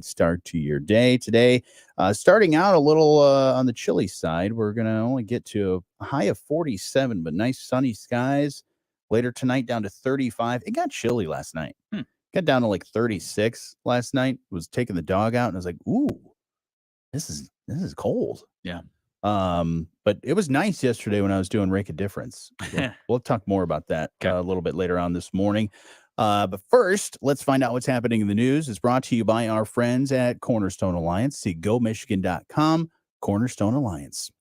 start to your day today. Starting out a little on the chilly side, we're going to only get to a high of 47, but nice sunny skies. Later tonight, down to 35. It got chilly last night. Got down to like 36 last night. Was taking the dog out, and I was like, "Ooh, this is cold." Yeah. But it was nice yesterday when I was doing Rake a Difference. We'll talk more about that a little bit later on this morning. But first, let's find out what's happening in the news. It's brought to you by our friends at Cornerstone Alliance. See gomichigan.com, Cornerstone Alliance.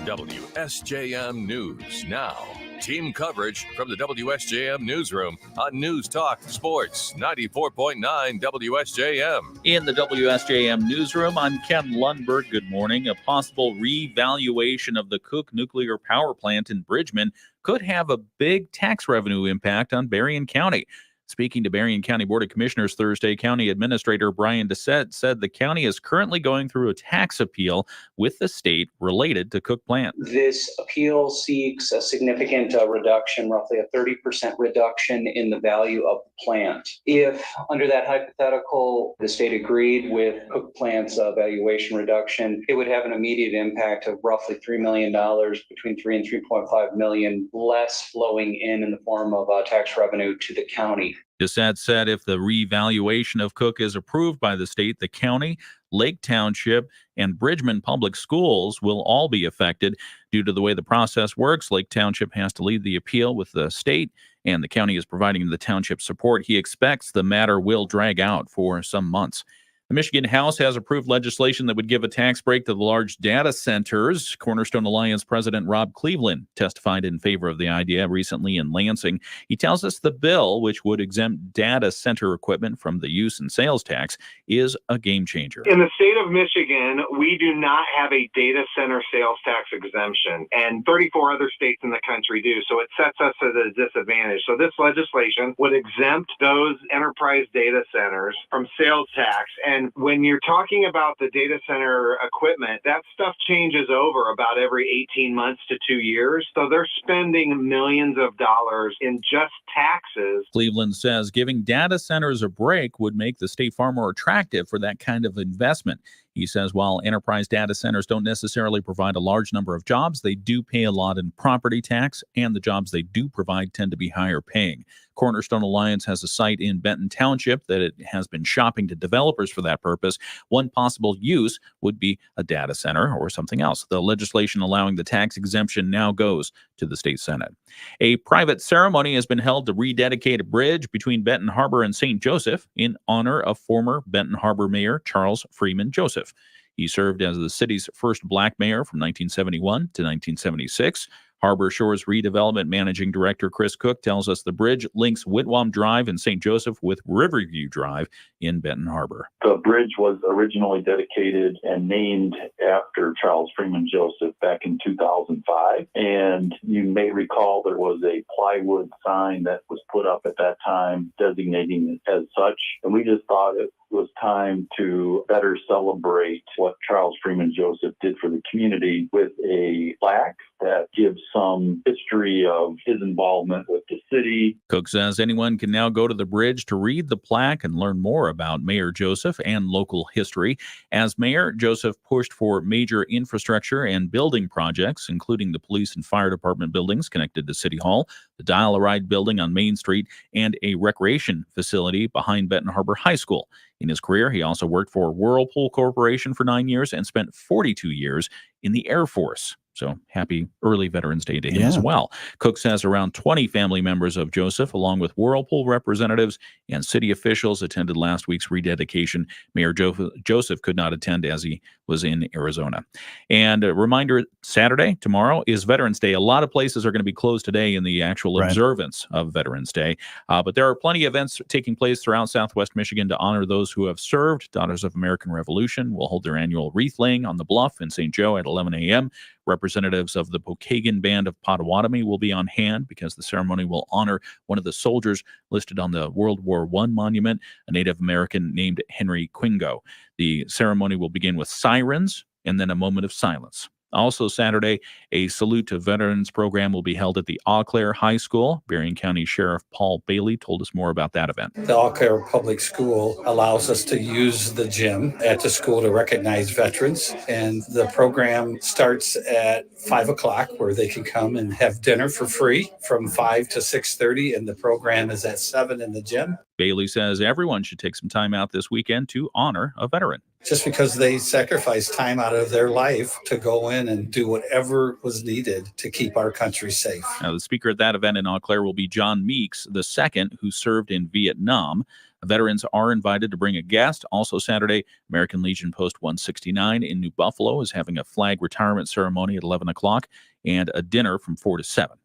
WSJM News now. Team coverage from the WSJM Newsroom on News Talk Sports 94.9 WSJM. In the WSJM Newsroom, I'm Ken Lundberg. Good morning. A possible revaluation of the Cook Nuclear Power Plant in Bridgman could have a big tax revenue impact on Berrien County. Speaking to Berrien County Board of Commissioners Thursday, County Administrator Brian Dissett said the county is currently going through a tax appeal with the state related to Cook Plant. This appeal seeks a significant reduction, roughly a 30% reduction in the value of the plant. If, under that hypothetical, the state agreed with Cook Plant's valuation reduction, it would have an immediate impact of roughly $3 million, between $3 and $3.5 million less flowing in the form of tax revenue to the county. Dissett said if the revaluation of Cook is approved by the state, the county, Lake Township, and Bridgman Public Schools will all be affected. Due to the way the process works, Lake Township has to lead the appeal with the state, and the county is providing the township support. He expects the matter will drag out for some months. The Michigan House has approved legislation that would give a tax break to the large data centers. Cornerstone Alliance President Rob Cleveland testified in favor of the idea recently in Lansing. He tells us the bill, which would exempt data center equipment from the use and sales tax, is a game changer. In the state of Michigan, we do not have a data center sales tax exemption, and 34 other states in the country do, so it sets us at a disadvantage. So this legislation would exempt those enterprise data centers from sales tax. And when you're talking about the data center equipment, that stuff changes over about every 18 months to 2 years. So they're spending millions of dollars in just taxes. Cleveland says giving data centers a break would make the state far more attractive for that kind of investment. He says while enterprise data centers don't necessarily provide a large number of jobs, they do pay a lot in property tax, and the jobs they do provide tend to be higher paying. Cornerstone Alliance has a site in Benton Township that it has been shopping to developers for that purpose. One possible use would be a data center or something else. The legislation allowing the tax exemption now goes to the state Senate. A private ceremony has been held to rededicate a bridge between Benton Harbor and St. Joseph in honor of former Benton Harbor Mayor Charles Freeman Joseph. He served as the city's first black mayor from 1971 to 1976. Harbor Shores Redevelopment Managing Director Chris Cook tells us the bridge links Whitwam Drive in St. Joseph with Riverview Drive in Benton Harbor. The bridge was originally dedicated and named after Charles Freeman Joseph back in 2005. And you may recall there was a plywood sign that was put up at that time designating it as such. And we just thought it was time to better celebrate what Charles Freeman Joseph did for the community with a plaque that gives some history of his involvement with the city. Cook says anyone can now go to the bridge to read the plaque and learn more about Mayor Joseph and local history. As mayor, Joseph pushed for major infrastructure and building projects, including the police and fire department buildings connected to City Hall, the Dial-A-Ride building on Main Street, and a recreation facility behind Benton Harbor High School. In his career, he also worked for Whirlpool Corporation for 9 years and spent 42 years in the Air Force. So happy early Veterans Day to him as well. Cook says around 20 family members of Joseph, along with Whirlpool representatives and city officials, attended last week's rededication. Mayor Joseph could not attend as he was in Arizona. And a reminder, Saturday, tomorrow, is Veterans Day. A lot of places are going to be closed today in the actual observance of Veterans Day. But there are plenty of events taking place throughout Southwest Michigan to honor those who have served. Daughters of American Revolution will hold their annual wreath laying on the bluff in St. Joe at 11 a.m. Representatives of the Pokagon Band of Potawatomi will be on hand because the ceremony will honor one of the soldiers listed on the World War I monument, a Native American named Henry Quingo. The ceremony will begin with sirens and then a moment of silence Also Saturday, a Salute to Veterans program will be held at the Eau Claire High School. Berrien County Sheriff Paul Bailey told us more about that event. The Eau Claire Public School allows us to use the gym at the school to recognize veterans. And the program starts at 5 o'clock, where they can come and have dinner for free from 5 to 6:30. And the program is at 7 in the gym. Bailey says everyone should take some time out this weekend to honor a veteran. Just because they sacrificed time out of their life to go in and do whatever was needed to keep our country safe. Now, the speaker at that event in Eau Claire will be John Meeks II, who served in Vietnam. Veterans are invited to bring a guest. Also Saturday, American Legion Post 169 in New Buffalo is having a flag retirement ceremony at 11 o'clock and a dinner from 4 to 7.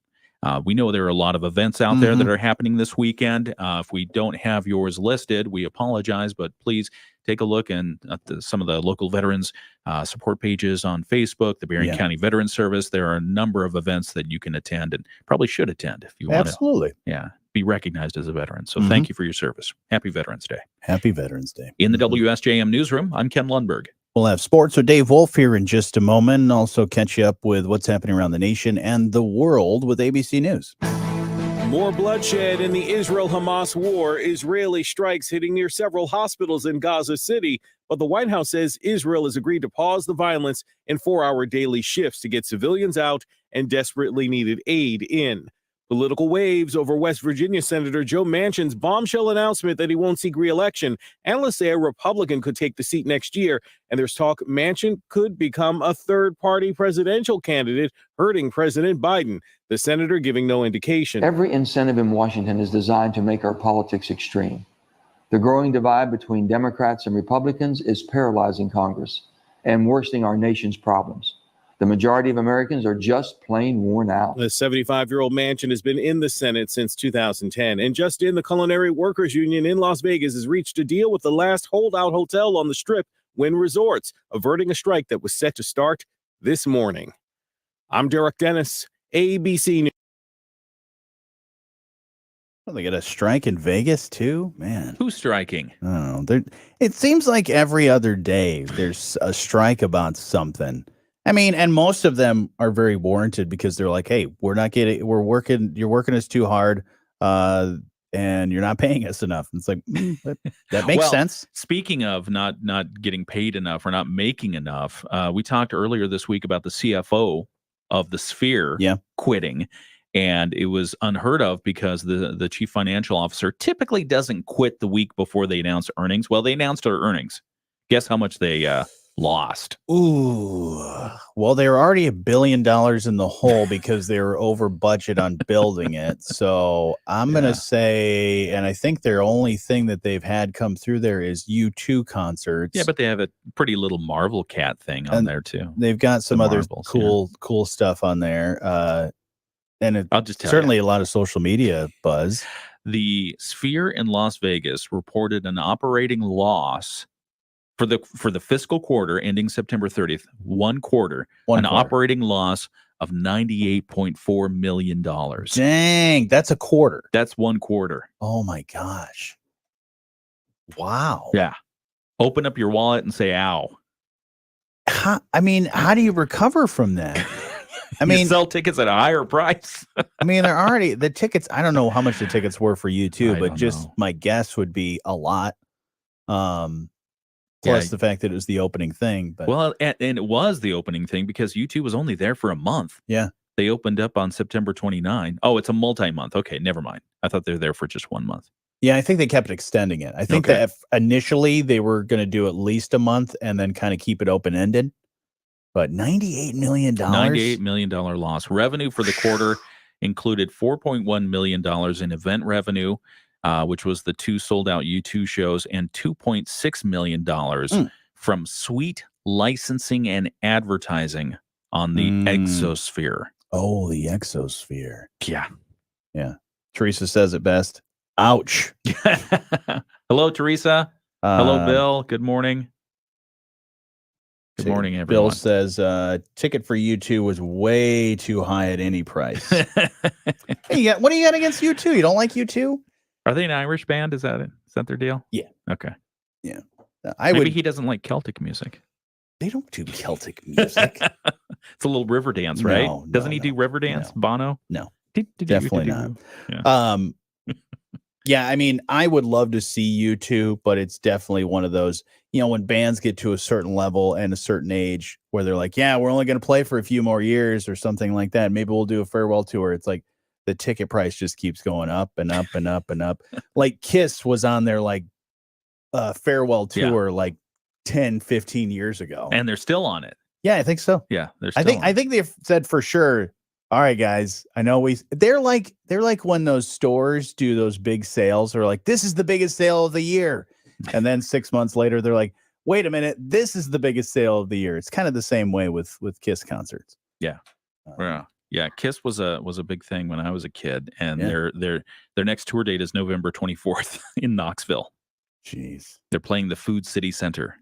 We know there are a lot of events out there that are happening this weekend. If we don't have yours listed, we apologize, but please take a look at some of the local veterans support pages on Facebook, the Berrien County Veterans Service. There are a number of events that you can attend and probably should attend if you want to be recognized as a veteran. So thank you for your service. Happy Veterans Day. Happy Veterans Day. In the WSJM newsroom, I'm Ken Lundberg. We'll have sports with Dave Wolf here in just a moment, and also catch you up with what's happening around the nation and the world with ABC News. More bloodshed in the Israel-Hamas war. Israeli strikes hitting near several hospitals in Gaza City. But the White House says Israel has agreed to pause the violence in 4-hour daily shifts to get civilians out and desperately needed aid in. Political waves over West Virginia Senator Joe Manchin's bombshell announcement that he won't seek re-election. Analysts say a Republican could take the seat next year, and there's talk Manchin could become a third-party presidential candidate, hurting President Biden. The senator giving no indication. Every incentive in Washington is designed to make our politics extreme. The growing divide between Democrats and Republicans is paralyzing Congress and worsening our nation's problems. The majority of Americans are just plain worn out. The 75-year-old Manchin has been in the Senate since 2010. And just in, the Culinary Workers Union in Las Vegas has reached a deal with the last holdout hotel on the Strip, Wynn Resorts, averting a strike that was set to start this morning. I'm Derek Dennis, ABC News. Well, they got a strike in Vegas, too? Man. Who's striking? I don't know. It seems like every other day there's a strike about something. I mean, and most of them are very warranted because they're like, hey, you're working us too hard, and you're not paying us enough. And it's like, that makes sense. Speaking of not getting paid enough or not making enough, we talked earlier this week about the CFO of the Sphere quitting. And it was unheard of because the chief financial officer typically doesn't quit the week before they announce earnings. Well, they announced their earnings. Guess how much they lost? Ooh. Well, they were already $1 billion in the hole because they were over budget on building it. So I'm going to say, and I think their only thing that they've had come through there is U2 concerts. Yeah, but they have a pretty little Marvel Cat thing on there too. They've got some other cool stuff on there. And I'll just certainly a lot of social media buzz. The Sphere in Las Vegas reported an operating loss for the fiscal quarter ending September 30th, one quarter, operating loss of $98.4 million. Dang, that's a quarter. That's one quarter. Oh my gosh. Wow. Yeah. Open up your wallet and say, ow. How do you recover from that? I mean, you sell tickets at a higher price. I mean, they're already the tickets. I don't know how much the tickets were for you too, but just my guess would be a lot. Plus the fact that it was the opening thing. But well, and it was the opening thing because U2 was only there for a month. Yeah. They opened up on September 29. Oh, it's a multi-month. Okay, never mind. I thought they were there for just 1 month. Yeah, I think they kept extending it. I think that initially they were going to do at least a month and then kind of keep it open-ended. But $98 million? $98 million loss. Revenue for the quarter included $4.1 million in event revenue, which was the 2 sold-out U2 shows, and $2.6 million from suite licensing and advertising on the Exosphere. Oh, the Exosphere. Yeah. Yeah. Teresa says it best. Ouch. Hello, Teresa. Hello, Bill. Good morning. Good morning, everyone. Bill says ticket for U2 was way too high at any price. Hey, what do you got against U2? You don't like U2? Are they an Irish band? Is that it? Is that their deal? Yeah. Okay. Yeah. Maybe he doesn't like Celtic music. They don't do Celtic music. It's a little river dance, right? No, Doesn't no, he do no, river dance, no. Bono? No, Did definitely not. Yeah. Yeah, I mean, I would love to see you too, but it's definitely one of those, when bands get to a certain level and a certain age where they're like, yeah, we're only going to play for a few more years or something like that. Maybe we'll do a farewell tour. It's like the ticket price just keeps going up and up and up and up. Like Kiss was on their farewell tour like 10, 15 years ago. And they're still on it. Yeah, I think so. Yeah, they're I still think they've said for sure, all right, guys, I know they're like when those stores do those big sales, they're like, this is the biggest sale of the year. And then 6 months later, they're like, wait a minute, this is the biggest sale of the year. It's kind of the same way with Kiss concerts. Yeah. Yeah. Kiss was a big thing when I was a kid. And their next tour date is November 24th in Knoxville. Jeez. They're playing the Food City Center.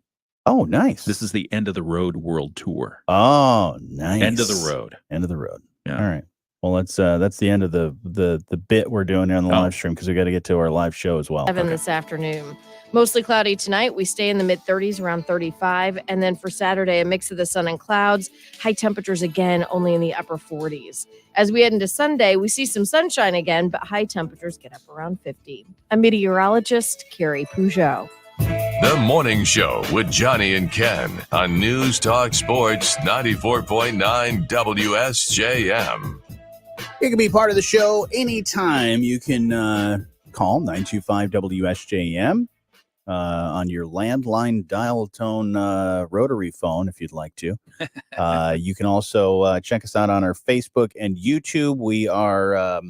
Oh, nice. This is the End of the Road World Tour. Oh, nice. End of the road. End of the road. Yeah. All right. Well, that's the end of the bit we're doing here on the live stream because we got to get to our live show as well. This afternoon. Mostly cloudy tonight. We stay in the mid-30s, around 35. And then for Saturday, a mix of the sun and clouds. High temperatures again, only in the upper 40s. As we head into Sunday, we see some sunshine again, but high temperatures get up around 50. A meteorologist, Carrie Peugeot. The Morning Show with Jonny and Ken on News Talk Sports 94.9 WSJM. You can be part of the show anytime. You can call 925-WSJM on your landline dial tone rotary phone if you'd like to. You can also check us out on our Facebook and YouTube. We are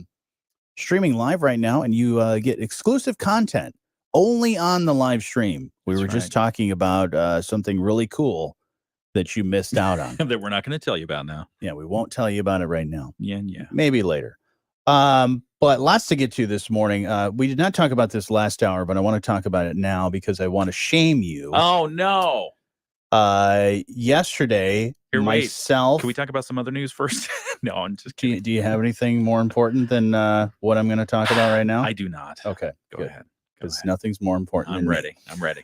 streaming live right now, and you get exclusive content only on the live stream. We were just talking about something really cool that you missed out on. That we're not going to tell you about now. Yeah, we won't tell you about it right now. Yeah. Maybe later. But lots to get to this morning. We did not talk about this last hour, but I want to talk about it now because I want to shame you. Oh, no. Yesterday, myself... Can we talk about some other news first? No, I'm just kidding. Do you have anything more important than what I'm going to talk about right now? I do not. Okay, Go ahead. Because nothing's more important than ready. me. I'm ready.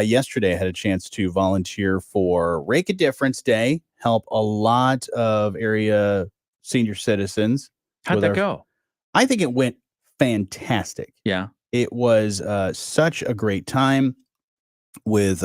Yesterday, I had a chance to volunteer for Rake a Difference Day, help a lot of area senior citizens. How'd that go? I think it went fantastic. Yeah. It was such a great time with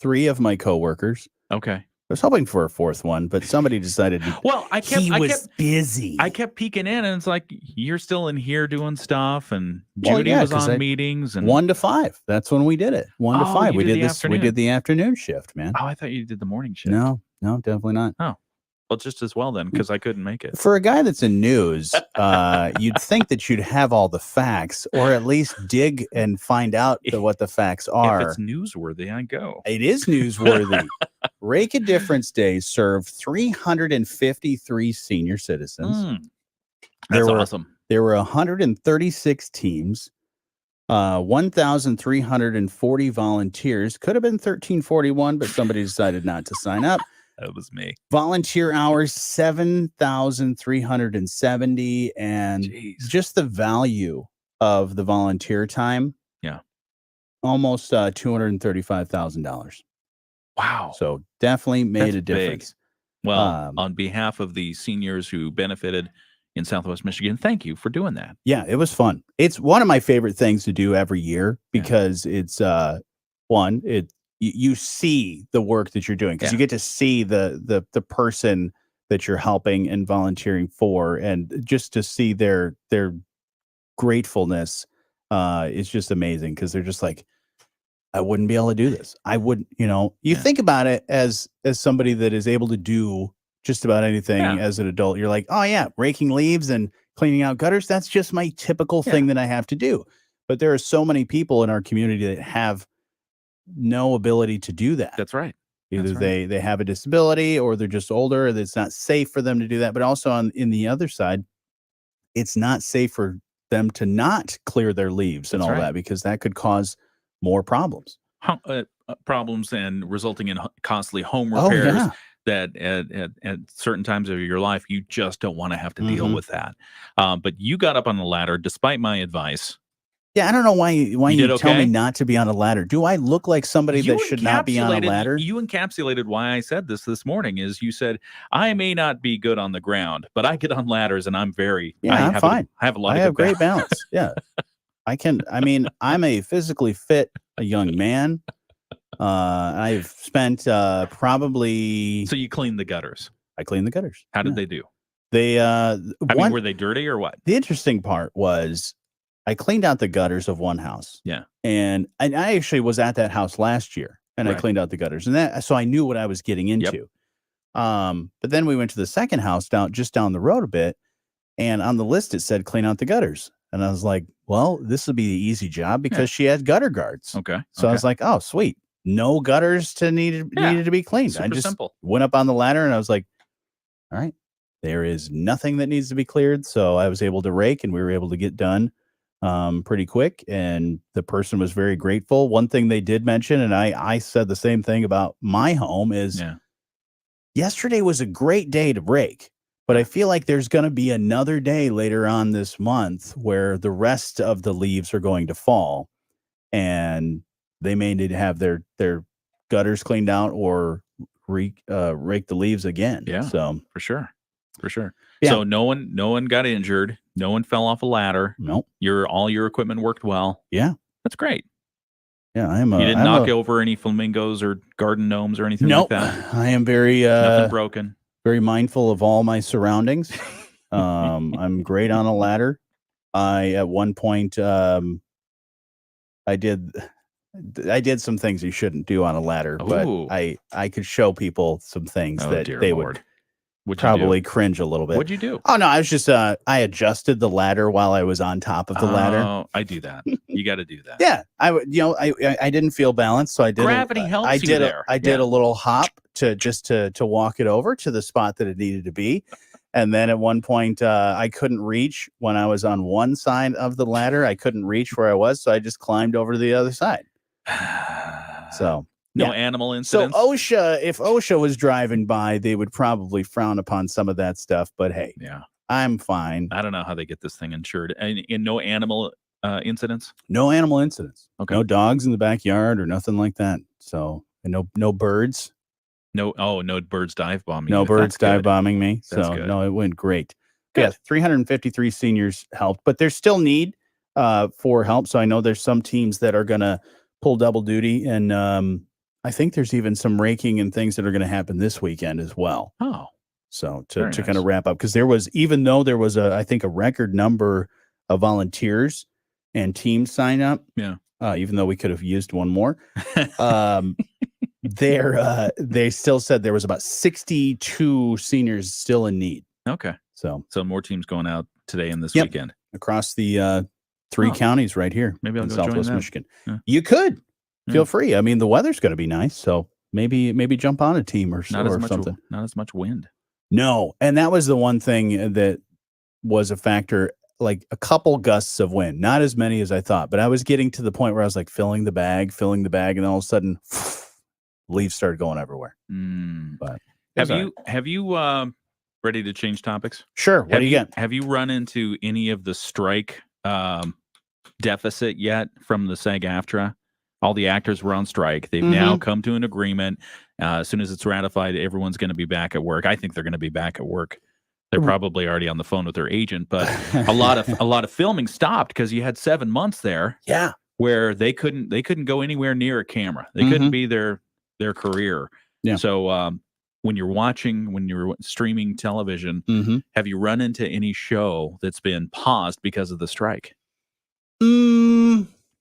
three of my coworkers. Okay. I was hoping for a fourth one, but somebody decided he was busy. I kept peeking in, and it's like, you're still in here doing stuff, and Judy was on meetings. And 1 to 5. That's when we did it. 1 to 5. We did this. Afternoon. We did the afternoon shift, man. Oh, I thought you did the morning shift. No, definitely not. Oh, well, just as well then, because I couldn't make it. For a guy that's in news, you'd think that you'd have all the facts, or at least dig and find out what the facts are. If it's newsworthy, I go. It is newsworthy. Rake a Difference Day served 353 senior citizens. That's awesome. There were 136 teams, 1,340 volunteers. Could have been 1,341, but somebody decided not to sign up. That was me. Volunteer hours, 7,370. And just the value of the volunteer time. Yeah. Almost $235,000. Wow. So definitely made a difference. Big. Well, on behalf of the seniors who benefited in Southwest Michigan, thank you for doing that. Yeah, it was fun. It's one of my favorite things to do every year because it's you see the work that you're doing because you get to see the person that you're helping and volunteering for, and just to see their gratefulness is just amazing because they're just like, I wouldn't be able to do this. I wouldn't, you think about it as somebody that is able to do just about anything as an adult. You're like, oh yeah, raking leaves and cleaning out gutters. That's just my typical thing that I have to do. But there are so many people in our community that have no ability to do that. That's right. Either they have a disability or they're just older, or it's not safe for them to do that. But also in the other side, it's not safe for them to not clear their leaves and all that, because that could cause more problems. Problems and resulting in costly home repairs that at certain times of your life, you just don't want to have to deal with that. But you got up on the ladder despite my advice Yeah, I don't know why you did tell me okay? not to be on a ladder. Do I look like somebody that should not be on a ladder? You encapsulated why I said this morning. Is you said I may not be good on the ground, but I get on ladders and I'm very. Yeah, I'm fine. I have a lot. I of have good great balance. Yeah, I can. I mean, I'm a physically fit a young man. I've spent probably. So you clean the gutters. I clean the gutters. How did they do? They I mean, were they dirty or what? The interesting part was I cleaned out the gutters of one house. Yeah. And I actually was at that house last year and I cleaned out the gutters and so I knew what I was getting into. But then we went to the second house down the road a bit, and on the list it said clean out the gutters. And I was like, well, this will be the easy job because she had gutter guards. Okay. So I was like, oh, sweet. No gutters needed to be cleaned. Super I just simple. went up on the ladder and I was like, all right, there is nothing that needs to be cleared. So I was able to rake and we were able to get done pretty quick. And the person was very grateful. One thing they did mention, and I said the same thing about my home, is yesterday was a great day to rake. But I feel like there's going to be another day later on this month where the rest of the leaves are going to fall and they may need to have their gutters cleaned out or rake the leaves again. Yeah, so for sure. Yeah. So no one got injured. No one fell off a ladder. Nope. All your equipment worked well. Yeah, that's great. Yeah, you didn't knock over any flamingos or garden gnomes or anything like that. I am very nothing broken. Very mindful of all my surroundings. I'm great on a ladder. At one point I did some things you shouldn't do on a ladder, but I could show people some things that they would probably cringe a little bit. What'd you do? Oh no, I was just I adjusted the ladder while I was on top of the ladder. Oh, I do that. You got to do that. Yeah, I didn't feel balanced, so I did. Gravity helps you there. I did a little hop to walk it over to the spot that it needed to be. And then at one point, I couldn't reach when I was on one side of the ladder. I couldn't reach where I was, so I just climbed over to the other side. So no animal incidents. So OSHA, if OSHA was driving by, they would probably frown upon some of that stuff. But hey, I'm fine. I don't know how they get this thing insured. And no animal incidents. No animal incidents. Okay. No dogs in the backyard or nothing like that. So and no birds. No birds dive bombing. No birds dive bombing me. That's so good. no, it went great. Good. Yeah, 353 seniors helped, but there's still need for help. So I know there's some teams that are going to pull double duty, and I think there's even some raking and things that are going to happen this weekend as well. Oh, so to kind of wrap up, because there was I think a record number of volunteers and teams sign up. Yeah. Even though we could have used one more. They still said there was about 62 seniors still in need. Okay. So more teams going out today and this weekend across the three counties right here. Maybe I'll in go Southwest join them. Michigan. Yeah. You could feel free. I mean, the weather's going to be nice, so maybe jump on a team or something. Not as much wind. No, and that was the one thing that was a factor. Like a couple gusts of wind, not as many as I thought, but I was getting to the point where I was like filling the bag, and then all of a sudden, leaves started going everywhere. But have you ready to change topics? Sure. What do you got? Have you run into any of the strike deficit yet from the SAG-AFTRA? All the actors were on strike. They've now come to an agreement. As soon as it's ratified, everyone's going to be back at work. I think they're going to be back at work. They're probably already on the phone with their agent, but a lot of filming stopped because you had 7 months there. Yeah. Where they couldn't go anywhere near a camera. They couldn't be their career. Yeah. So when you're streaming television, have you run into any show that's been paused because of the strike?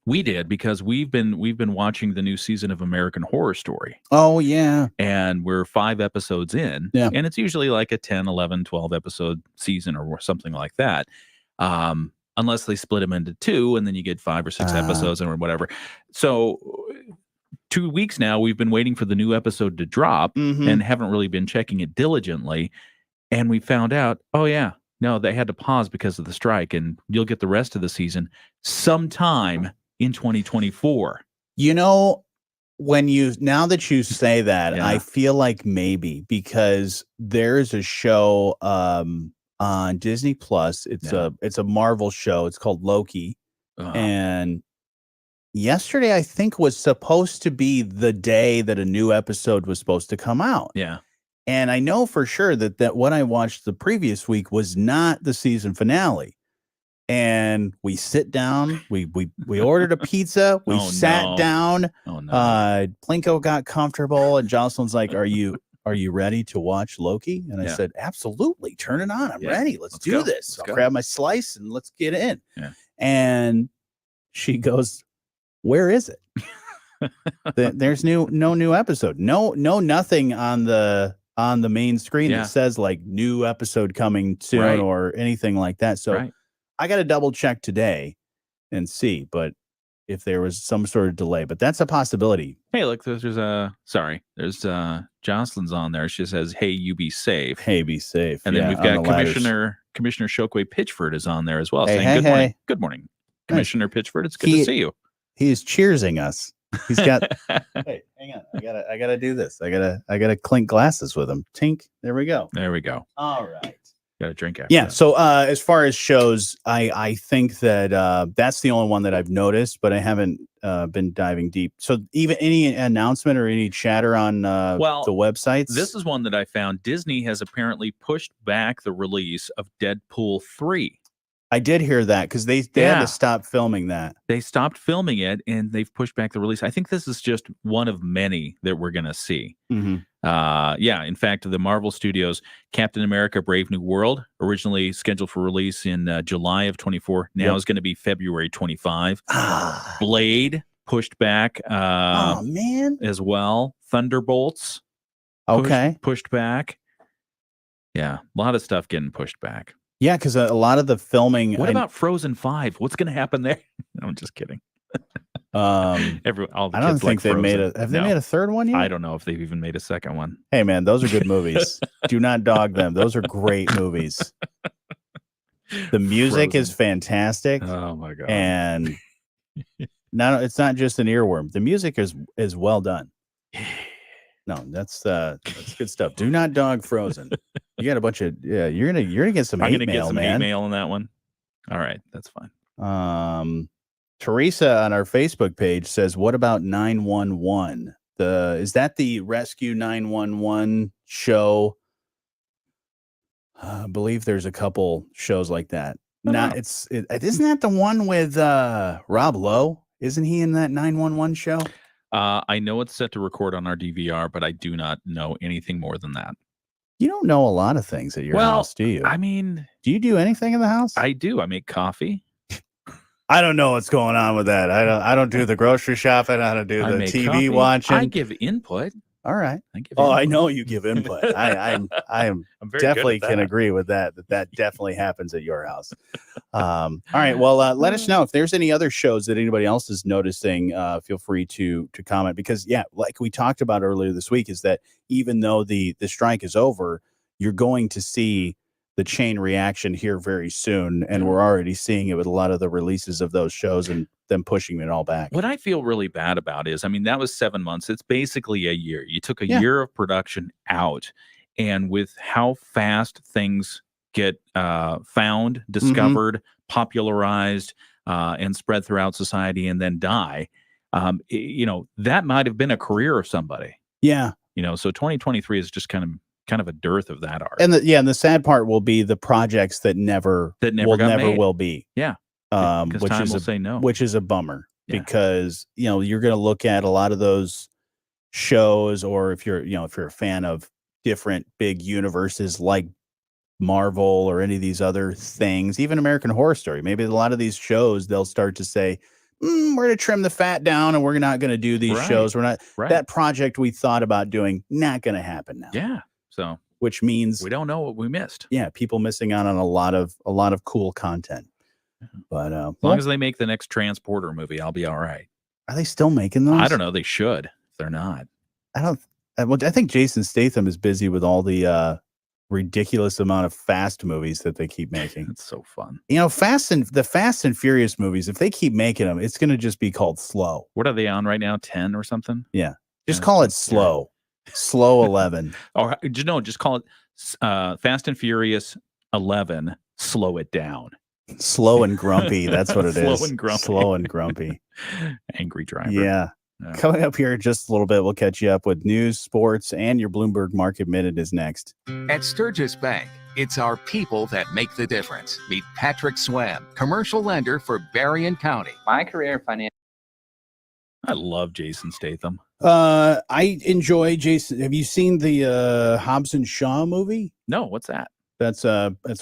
We did, because we've been watching the new season of American Horror Story. Oh, yeah. And we're 5 episodes in. Yeah. And it's usually like a 10, 11, 12 episode season or something like that. Unless they split them into 2 and then you get 5 or 6 episodes or whatever. So 2 weeks now, we've been waiting for the new episode to drop and haven't really been checking it diligently. And we found out, no, they had to pause because of the strike, and you'll get the rest of the season sometime in 2024. You know, now that you say that, I feel like maybe, because there's a show on Disney Plus. It's a Marvel show. It's called Loki. And yesterday, I think, was supposed to be the day that a new episode was supposed to come out. Yeah. And I know for sure that what I watched the previous week was not the season finale. And we sit down, we ordered a pizza, we sat down. Oh no. Plinko got comfortable, and Jocelyn's like, Are you ready to watch Loki? And I said, absolutely, turn it on. I'm ready. Let's do this. I'll grab my slice and let's get in. Yeah. And she goes, where is it? There's no new episode. No, nothing on the main screen that says like new episode coming soon or anything like that. So I got to double check today and see, but if there was some sort of delay, but that's a possibility. Hey, look, there's Jocelyn's on there. She says, "Hey, you be safe." Hey, be safe. And then we've got Commissioner Shokwe Pitchford is on there as well, saying, "Good morning, good morning, Commissioner Pitchford. It's good to see you." He is cheersing us. He's got. Hey, hang on. I gotta do this. I gotta clink glasses with him. Tink. There we go. There we go. All right. Got a drink after. Yeah. That. So as far as shows, I think that that's the only one that I've noticed, but I haven't been diving deep. So even any announcement or any chatter on the websites? This is one that I found. Disney has apparently pushed back the release of Deadpool 3. I did hear that because they had to stop filming that. They stopped filming it and they've pushed back the release. I think this is just one of many that we're going to see. Mm-hmm. In fact, the Marvel Studios Captain America Brave New World, originally scheduled for release in July of 24, now is going to be February 25. Blade pushed back as well. Thunderbolts pushed back. Yeah, a lot of stuff getting pushed back. Yeah, because a lot of the filming. What about Frozen 5? What's going to happen there? I'm just kidding. I don't think they made a. Have they made a third one yet? I don't know if they've even made a second one. Hey, man, those are good movies. Do not dog them. Those are great movies. The music is fantastic. Oh my god! And it's not just an earworm. The music is well done. No, that's good stuff. Do not dog Frozen. You got a bunch of You're gonna get some hate mail, man. Hate mail on that one. All right, that's fine. Teresa on our Facebook page says, "What about 911? Is that the Rescue 911 show? I believe there's a couple shows like that. Isn't that the one with Rob Lowe? Isn't he in that 911 show? I know it's set to record on our DVR, but I do not know anything more than that. You don't know a lot of things at your house, do you? I mean, do you do anything in the house? I do. I make coffee. I don't know what's going on with that. I don't do the grocery shopping. I don't do the TV coffee. Watching. I give input. All right. I know you give input. I'm definitely can agree with that definitely happens at your house. All right. Well, let us know if there's any other shows that anybody else is noticing. Feel free to comment because like we talked about earlier this week, is that even though the strike is over, you're going to see the chain reaction here very soon, and we're already seeing it with a lot of the releases of those shows and them pushing it all back. What I feel really bad about is, I mean, that was 7 months. It's basically a year. You took a year of production out, and with how fast things get found, discovered, popularized, and spread throughout society and then die, that might have been a career of somebody. Yeah. So 2023 is just kind of a dearth of that art. And the sad part will be the projects that never will be. Yeah. Which is a bummer because you're going to look at a lot of those shows, or if you're a fan of different big universes like Marvel or any of these other things, even American Horror Story, maybe a lot of these shows, they'll start to say, we're going to trim the fat down and we're not going to do these shows. We're not that project we thought about doing, not going to happen now. Yeah. So, which means we don't know what we missed. Yeah, people missing out on a lot of cool content. But as long as they make the next Transporter movie, I'll be all right. Are they still making those? I don't know. They should. If they're not, I think Jason Statham is busy with all the ridiculous amount of Fast movies that they keep making. It's so fun. The Fast and Furious movies, if they keep making them, it's going to just be called slow. What are they on right now? 10 or something? Yeah, just call it slow. Slow 11. Or just call it Fast and Furious 11. Slow it down. Slow and grumpy. That's what it Slow is. and grumpy. Slow and grumpy. Angry driver. Yeah. Yeah. Coming up here in just a little bit, we'll catch you up with news, sports, and your Bloomberg Market Minute is next. At Sturgis Bank, it's our people that make the difference. Meet Patrick Swam, commercial lender for Berrien County. My career in finance. I love Jason Statham. I enjoy Jason. Have you seen the Hobbs and Shaw movie? No, what's that? That's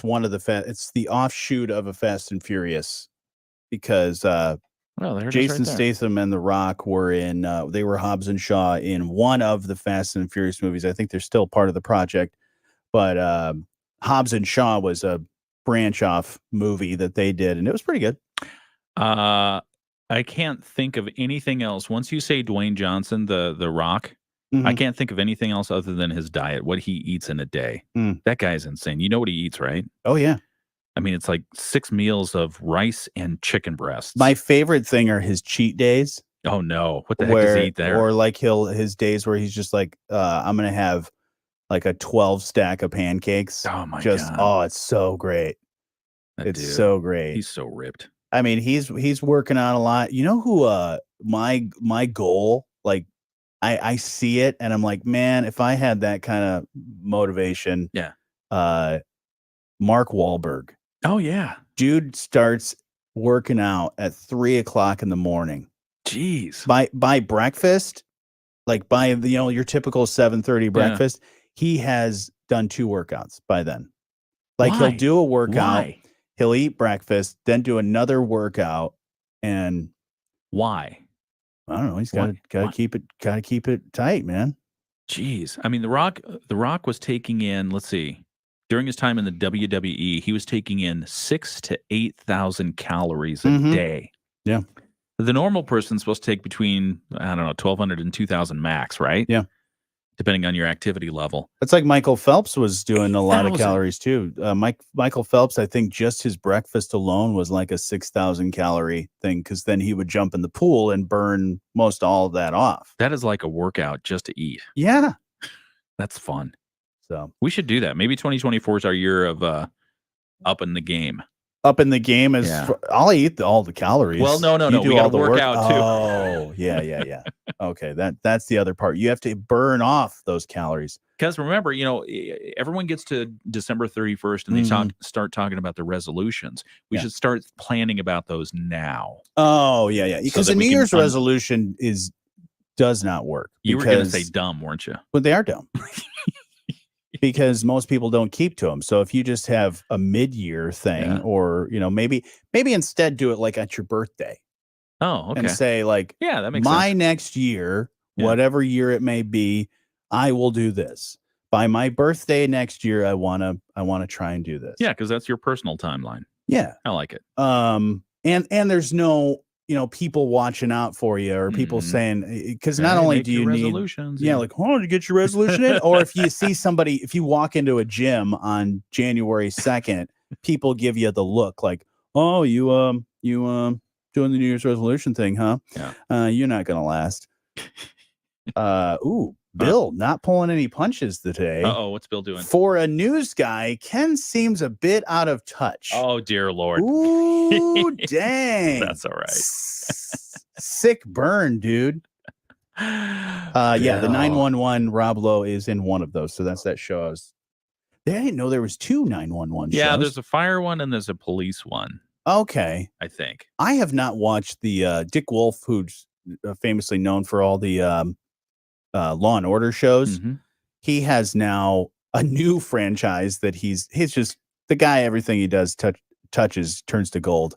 one of the it's the offshoot of a Fast and Furious, because Well, there it is Jason right there. Statham and The Rock were in they were Hobbs and Shaw in one of the Fast and Furious movies. I think they're still part of the project, but Hobbs and Shaw was a branch off movie that they did, and it was pretty good. I can't think of anything else. Once you say Dwayne Johnson, the Rock, I Mhm. can't think of anything else other than his diet, what he eats in a day. Mm. That guy's insane. You know what he eats, right? Oh yeah. I mean, it's like 6 meals of rice and chicken breasts. My favorite thing are his cheat days. Oh no, what the heck does he eat there? Or like his days where he's just like, I'm gonna have like a 12 stack of pancakes. Oh my God. Oh, it's so great. That It's dude, so great. He's so ripped. I mean, he's working out a lot. You know who my goal, like I see it and I'm like, man, if I had that kind of motivation, Yeah. Mark Wahlberg. Oh yeah. Dude starts working out at 3:00 in the morning. Jeez. By breakfast, like by your typical 7:30 breakfast, he has done 2 workouts by then. Like Why? he'll do a workout, Why? he'll eat breakfast, then do another workout, and Why? I don't know. He's Why? got to keep it tight, man. Jeez. I mean, The Rock was taking in, let's see, during his time in the WWE, he was taking in 6,000 to 8,000 calories a Mhm. day. Yeah. The normal person's supposed to take between, I don't know, 1,200 and 2,000 max, right? Yeah. Depending on your activity level. It's like Michael Phelps was doing a lot of 8,000. calories too. Michael Phelps, I think just his breakfast alone was like a 6,000 calorie thing, because then he would jump in the pool and burn most all of that off. That is like a workout just to eat. Yeah. That's fun. So We should do that. Maybe 2024 is our year of up in the game. up in the game is Yeah. I'll eat all the calories. Well, no. You do We got all to the work out too. Oh, yeah. Okay, that's the other part. You have to burn off those calories. Because remember, everyone gets to December 31st and they start talking about the resolutions. We Yeah. should start planning about those now. Oh, yeah. Because that the we New can Year's resolution does not work. You were going to because- say dumb, weren't you? But they are dumb. Because most people don't keep to them. So if you just have a mid-year thing, Yeah. or maybe instead do it like at your birthday, Oh, okay. and say like, Yeah, that makes my sense. next year, Yeah. whatever year it may be, I will do this. By my birthday next year, I wanna try and do this. Yeah, because that's your personal timeline. Yeah. I like it. And there's no people watching out for you, or people Mhm. saying, because not Hey, only make do your you need resolutions. like, oh, to get your resolution in, or if you see somebody, if you walk into a gym on January 2nd, people give you the look like, oh, you doing the New Year's resolution thing, huh? Yeah. You're not gonna last. Bill not pulling any punches today. Uh-oh, what's Bill doing? For a news guy, Ken seems a bit out of touch. Oh, dear Lord. Ooh, dang. That's all right. Sick burn, dude. The Bill. 911 Rob Lowe is in one of those. So that's that show. I didn't know there was 2 911 shows. Yeah, there's a fire one and there's a police one, Okay. I think. I have not watched the Dick Wolf, who's famously known for all the Law and Order shows. Mhm. He has now a new franchise that he's just the guy. Everything he does touches turns to gold.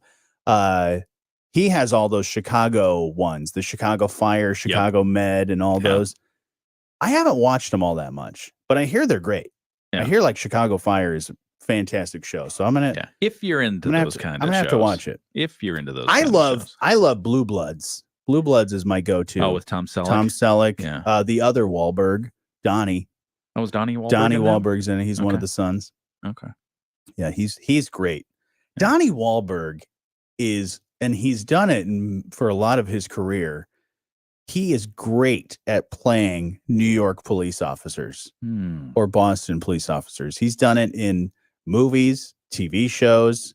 He has all those Chicago ones, the Chicago Fire, Chicago Med, and all Yeah. those. I haven't watched them all that much, but I hear they're great. Yeah. I hear like Chicago Fire is a fantastic show. So I'm gonna If you're into I'm gonna those have to, kind of I'm gonna shows. have to watch it. If you're into those I kind of love shows. Blue Bloods. Blue Bloods is my go-to. Oh, with Tom Selleck? Tom Selleck. Yeah. The other Wahlberg, Donnie. Oh, was Donnie Wahlberg Donnie in that? Wahlberg's in it. He's one of Okay. the sons. Okay. Yeah, he's great. Donnie Wahlberg is, and he's done it for a lot of his career. He is great at playing New York police officers or Boston police officers. He's done it in movies, TV shows.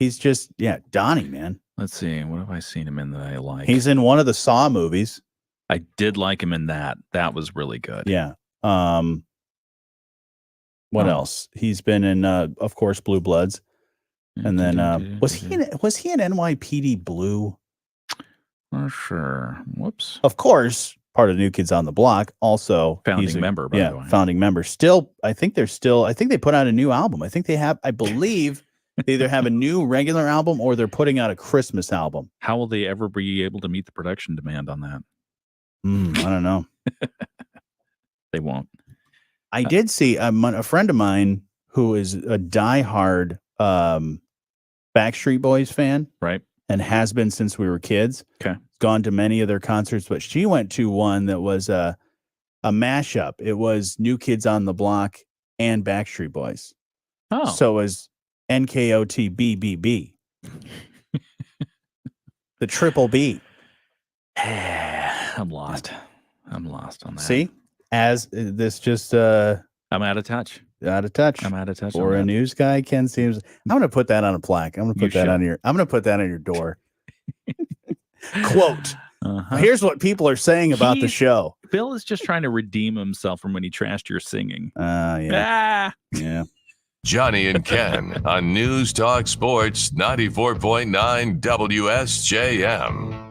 He's just, Donnie, man. Let's see. What have I seen him in that I like? He's in one of the Saw movies. I did like him in that. That was really good. Yeah. What else? He's been in, of course, Blue Bloods. And then, was he in NYPD Blue? Not sure. Whoops. Of course, part of New Kids on the Block. Also, Founding member, by the way. Founding member. I think they put out a new album. I believe they either have a new regular album or they're putting out a Christmas album. How will they ever be able to meet the production demand on that? I don't know. They won't. I did see a friend of mine who is a diehard Backstreet Boys fan. Right. And has been since we were kids. Okay. Gone to many of their concerts, but she went to one that was a mashup. It was New Kids on the Block and Backstreet Boys. Oh. So it was NKOTBBB. The triple B. I'm lost on that. See? As this just I'm out of touch. Out of touch. I'm out of touch. Or a news guy, Ken seems. I'm going to put that on a plaque. I'm going to put that on your door. Quote. Here's what people are saying about the show. Bill is just trying to redeem himself from when he trashed your singing. Yeah. Jonny and Ken on News Talk Sports 94.9 WSJM.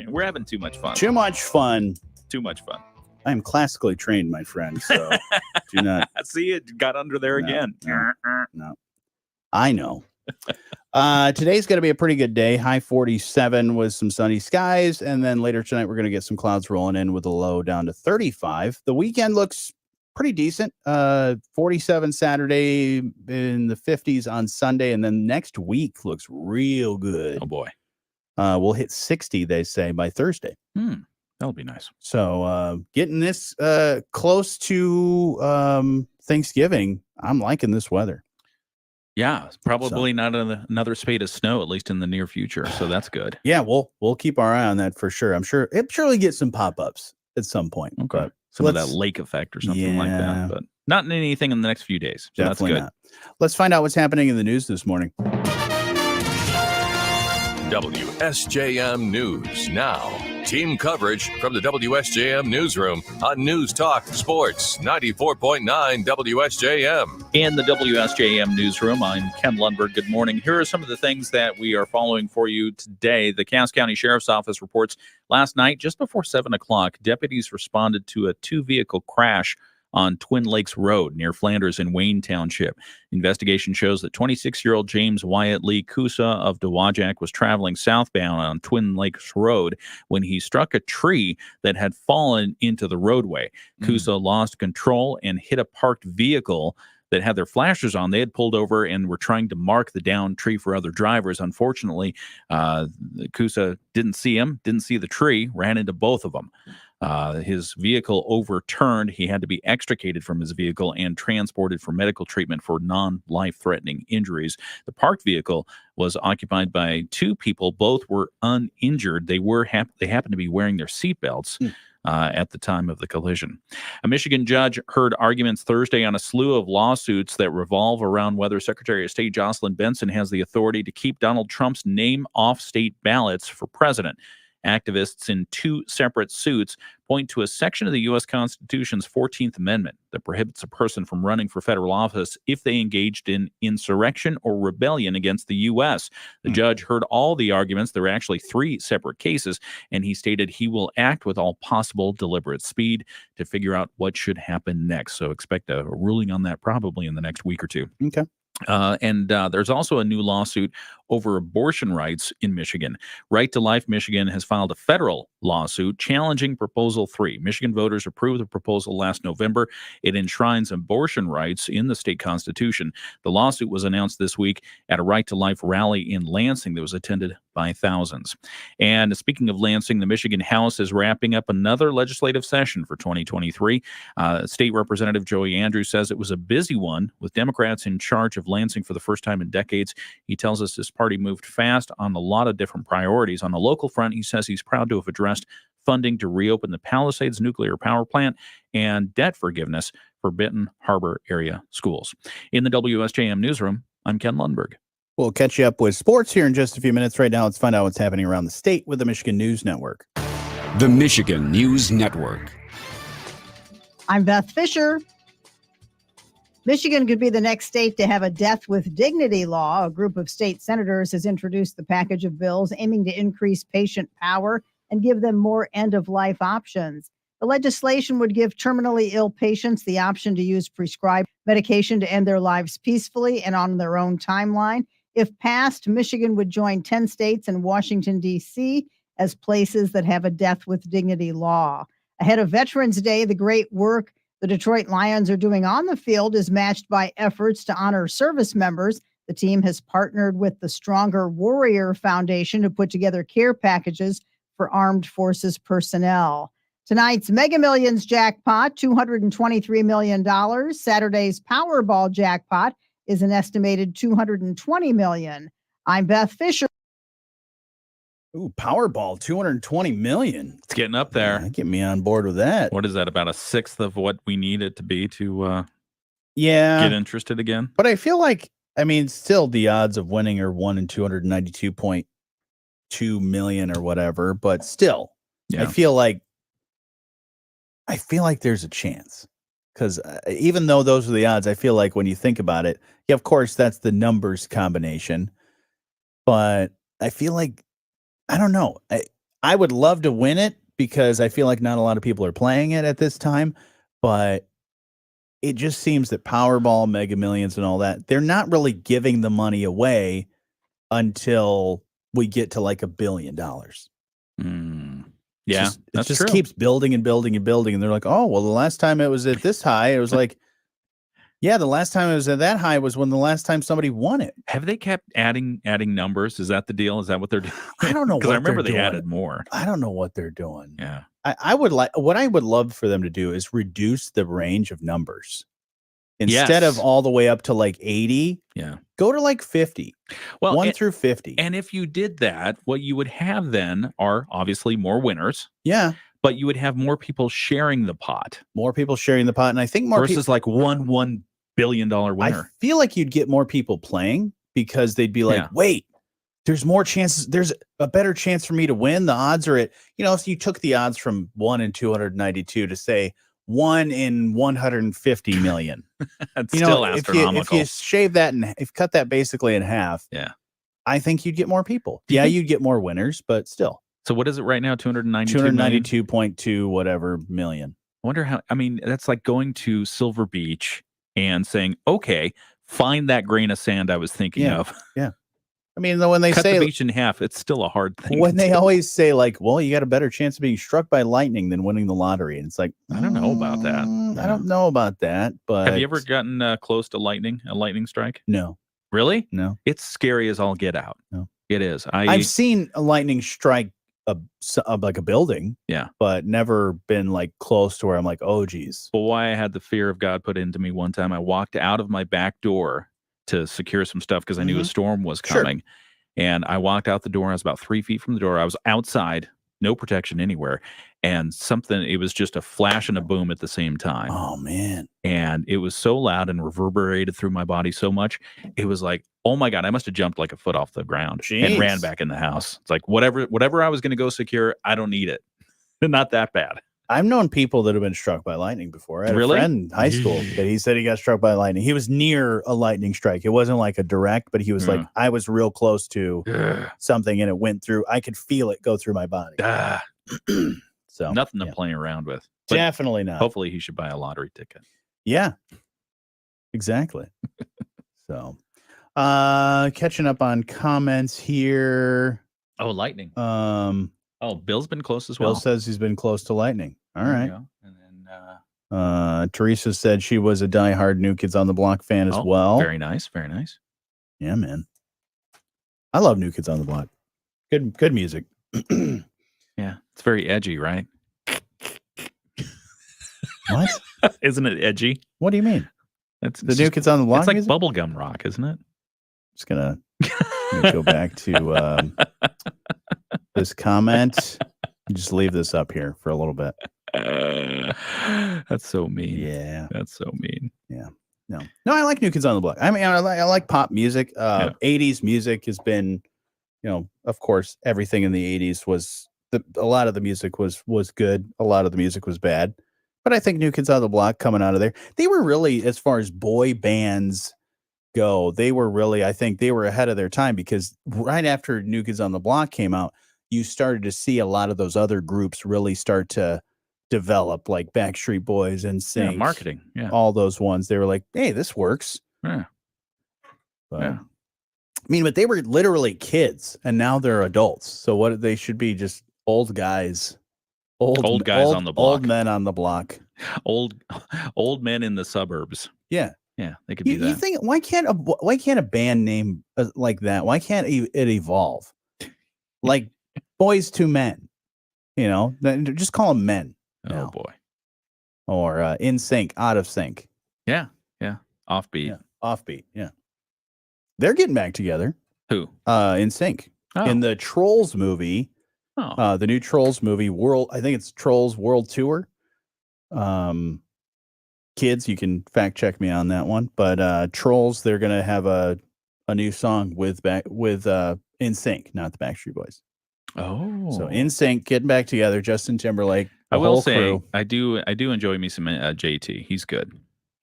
We're having too much fun. Too much fun. Too much fun. I am classically trained, my friend. So do not see it got under there again. No. I know. Today's going to be a pretty good day. High 47 with some sunny skies. And then later tonight, we're going to get some clouds rolling in with a low down to 35. The weekend looks pretty decent. 47 Saturday, in the 50s on Sunday. And then next week looks real good. Oh, boy. We'll hit 60, they say, by Thursday. That'll be nice. So getting this close to Thanksgiving, I'm liking this weather. Yeah, probably not another spate of snow, at least in the near future. So that's good. Yeah, we'll keep our eye on that for sure. I'm sure it surely get some pop-ups at some point. Okay. But some of that lake effect or something like that. But not in anything in the next few days. So definitely that's good. Not. Let's find out what's happening in the news this morning. WSJM News Now. Team coverage from the WSJM Newsroom on News Talk Sports 94.9 WSJM. In the WSJM Newsroom, I'm Ken Lundberg. Good morning. Here are some of the things that we are following for you today. The Cass County Sheriff's Office reports last night, just before 7 o'clock, deputies responded to a two-vehicle crash on Twin Lakes Road near Flanders in Wayne Township. Investigation shows that 26-year-old James Wyatt Lee Kusa of Dowagiac was traveling southbound on Twin Lakes Road when he struck a tree that had fallen into the roadway. Kusa lost control and hit a parked vehicle that had their flashers on. They had pulled over and were trying to mark the downed tree for other drivers. Unfortunately, Kusa didn't see him, didn't see the tree, ran into both of them. His vehicle overturned. He had to be extricated from his vehicle and transported for medical treatment for non-life-threatening injuries. The parked vehicle was occupied by two people. Both were uninjured. They happened to be wearing their seatbelts at the time of the collision. A Michigan judge heard arguments Thursday on a slew of lawsuits that revolve around whether Secretary of State Jocelyn Benson has the authority to keep Donald Trump's name off state ballots for president. Activists in two separate suits point to a section of the U.S. Constitution's 14th Amendment that prohibits a person from running for federal office if they engaged in insurrection or rebellion against the U.S. The judge heard all the arguments. There were actually three separate cases, and he stated he will act with all possible deliberate speed to figure out what should happen next. So expect a ruling on that probably in the next week or two. Okay. And there's also a new lawsuit over abortion rights in Michigan. Right to Life Michigan has filed a federal lawsuit challenging Proposal 3. Michigan voters approved the proposal last November. It enshrines abortion rights in the state constitution. The lawsuit was announced this week at a Right to Life rally in Lansing that was attended by thousands. And speaking of Lansing, the Michigan House is wrapping up another legislative session for 2023. State Representative Joey Andrews says it was a busy one with Democrats in charge of Lansing for the first time in decades. He tells us his party moved fast on a lot of different priorities. On the local front, he says he's proud to have addressed funding to reopen the Palisades nuclear power plant and debt forgiveness for Benton Harbor area schools. In the WSJM Newsroom, I'm Ken Lundberg. We'll catch you up with sports here in just a few minutes. Right now, let's find out what's happening around the state with the Michigan News Network. The Michigan News Network. I'm Beth Fisher. Michigan could be the next state to have a death with dignity law. A group of state senators has introduced the package of bills aiming to increase patient power and give them more end-of-life options. The legislation would give terminally ill patients the option to use prescribed medication to end their lives peacefully and on their own timeline. If passed, Michigan would join 10 states and Washington, D.C. as places that have a death with dignity law. Ahead of Veterans Day, the great work the Detroit Lions are doing on the field is matched by efforts to honor service members. The team has partnered with the Stronger Warrior Foundation to put together care packages for armed forces personnel. Tonight's Mega Millions jackpot, $223 million. Saturday's Powerball jackpot is an estimated $220 million. I'm Beth Fisher. Ooh, Powerball, $220 million. It's getting up there. Get me on board with that. What is that? About a sixth of what we need it to be to get interested again. But I feel like, still the odds of winning are 1 in 292.2 million or whatever. But still, I feel like there's a chance. Because even though those are the odds, I feel like when you think about it, of course, that's the numbers combination. But I feel like, I don't know. I would love to win it because I feel like not a lot of people are playing it at this time. But it just seems that Powerball, Mega Millions, and all that, they're not really giving the money away until we get to like $1 billion. Yeah, it just keeps building and building and building. And they're like, oh, well, the last time it was at this high, it was like, yeah, the last time it was at that high was when the last time somebody won it. Have they kept adding numbers? Is that the deal? Is that what they're doing? I don't know. Because I remember they added more. I don't know what they're doing. Yeah. What I would love for them to do is reduce the range of numbers. Instead of all the way up to like 80, go to like 50. Well, 1 through 50. And if you did that, what you would have then are obviously more winners. Yeah. But you would have more people sharing the pot. More people sharing the pot. And I think more versus like $1 billion winner. I feel like you'd get more people playing because they'd be like, wait, there's more chances. There's a better chance for me to win. The odds are at, if you took the odds from 1 in 292 to say 1 in 150 million. That's still astronomical. If you shave that and if cut that basically in half, I think you'd get more people. Yeah, you'd get more winners, but still. So what is it right now? 292.2 whatever million. I wonder how. That's like going to Silver Beach and saying, "Okay, find that grain of sand I was thinking of." Yeah. When they cut say the beach in half, it's still a hard thing. When they always say like, well, you got a better chance of being struck by lightning than winning the lottery. And it's like, I don't know about that. I don't know about that. But have you ever gotten close to a lightning strike? No. Really? No. It's scary as all get out. No. It is. I've seen a lightning strike like a building. Yeah. But never been like close to where I'm like, oh, geez. Well, why I had the fear of God put into me one time, I walked out of my back door to secure some stuff because I knew a storm was coming. Sure. And I walked out the door. I was about 3 feet from the door. I was outside, no protection anywhere. And it was just a flash and a boom at the same time. Oh, man. And it was so loud and reverberated through my body so much. It was like, oh my God, I must have jumped like a foot off the ground and ran back in the house. It's like, whatever I was going to go secure, I don't need it. Not that bad. I've known people that have been struck by lightning before. I had a friend in high school that he said he got struck by lightning. He was near a lightning strike. It wasn't like a direct, but he was like, I was real close to something and it went through. I could feel it go through my body. So nothing to play around with. But definitely not. Hopefully he should buy a lottery ticket. Yeah, exactly. So catching up on comments here. Oh, lightning. Oh, Bill's been close as well. Bill says he's been close to lightning. All right. And then Teresa said she was a diehard New Kids on the Block fan as well. Very nice. Very nice. Yeah, man. I love New Kids on the Block. Good music. Yeah. It's very edgy, right? What? Isn't it edgy? What do you mean? It's the New Kids on the Block. It's like bubblegum rock, isn't it? Just gonna go back to this comment. Just leave this up here for a little bit. That's so mean. Yeah. That's so mean. Yeah. No, I like New Kids on the Block. I mean, I like pop music. 80s music has been, of course, everything in the 80s was a lot of the music was good. A lot of the music was bad. But I think New Kids on the Block coming out of there, they were really, as far as boy bands go, I think they were ahead of their time, because right after New Kids on the Block came out, you started to see a lot of those other groups really start to develop, like Backstreet Boys and Sync, marketing, all those ones. They were like, hey, this works. Yeah. I mean, but they were literally kids, and now they're adults. So what they should be, just old guys, old guys on the block, old men on the block, old men in the suburbs. Yeah, they could do that. You think why can't a band name like that? Why can't it evolve? Like Boys to Men, just call them men. Oh boy. Or In Sync, Out of Sync. Yeah. Offbeat. Yeah. Offbeat. Yeah. They're getting back together. Who? In Sync. In the Trolls movie. The new Trolls movie, I think it's Trolls World Tour. Kids, you can fact check me on that one. But Trolls, they're gonna have a new song with In Sync, not the Backstreet Boys. Oh. So In Sync getting back together, Justin Timberlake. I will say crew. I do enjoy me some JT. He's good.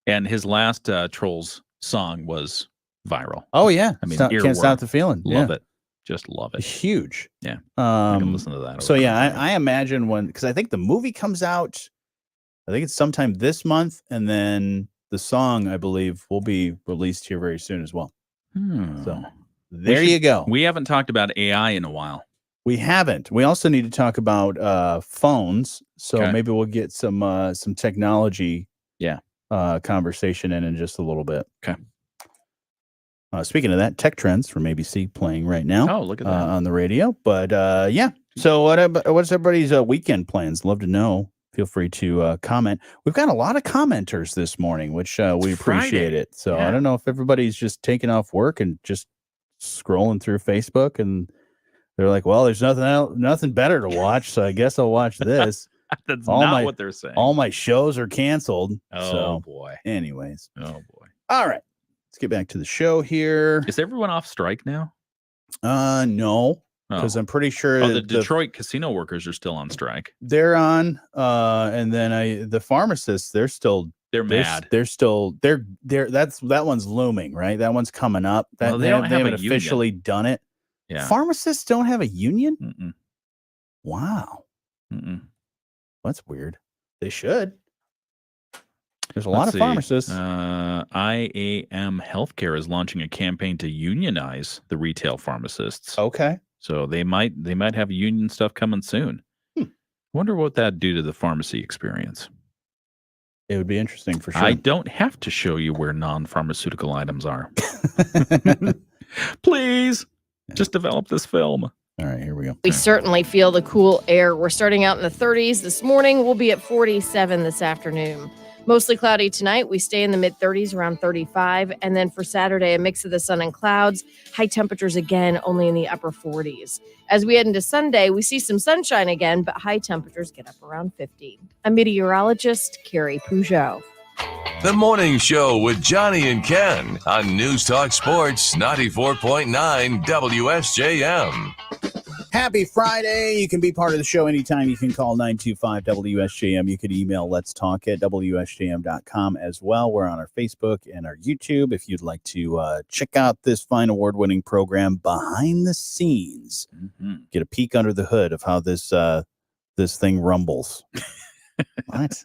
And his last Trolls song was viral. Oh yeah. I mean, Can't Stop the Feeling. Love it. Just love it. Huge. Yeah. I can listen to that. So I imagine because I think the movie comes out, I think it's sometime this month, and then the song, I believe, will be released here very soon as well. So there you go. We haven't talked about AI in a while. We haven't. We also need to talk about phones. So maybe we'll get some technology conversation in just a little bit. Okay. Speaking of that, Tech Trends from ABC playing right now. Oh, look at that. On the radio. But yeah. So what's everybody's weekend plans? Love to know. Feel free to comment. We've got a lot of commenters this morning, which we appreciate it. So I don't know if everybody's just taking off work and just scrolling through Facebook, and they're like, well, there's nothing better to watch, so I guess I'll watch this. That's not what they're saying. All my shows are canceled. Oh boy. Anyways. Oh boy. All right. Let's get back to the show here. Is everyone off strike now? No. Because I'm pretty sure the Detroit casino workers are still on strike. They're on, and then the pharmacists, they're mad. That one's looming, right? That one's coming up. They haven't officially done it. Yeah. Pharmacists don't have a union? Mm-mm. Wow. Mm-mm. That's weird. They should. There's a lot of pharmacists. IAM Healthcare is launching a campaign to unionize the retail pharmacists. Okay. So they might have union stuff coming soon. Wonder what that'd do to the pharmacy experience. It would be interesting for sure. I don't have to show you where non-pharmaceutical items are. Please, just develop this film. All right, here we go. We certainly feel the cool air. We're starting out in the 30s this morning. We'll be at 47 this afternoon. Mostly cloudy tonight. We stay in the mid 30s, around 35. And then for Saturday, a mix of the sun and clouds. High temperatures again, only in the upper 40s. As we head into Sunday, we see some sunshine again, but high temperatures get up around 50. A meteorologist, Carrie Peugeot. The Morning Show with Jonny and Ken on News Talk Sports 94.9 WSJM. Happy Friday. You can be part of the show anytime. You can call 925-WSJM. You can email letstalk@WSJM.com as well. We're on our Facebook and our YouTube if you'd like to check out this fine award-winning program behind the scenes. Mm-hmm. Get a peek under the hood of how this thing rumbles. What?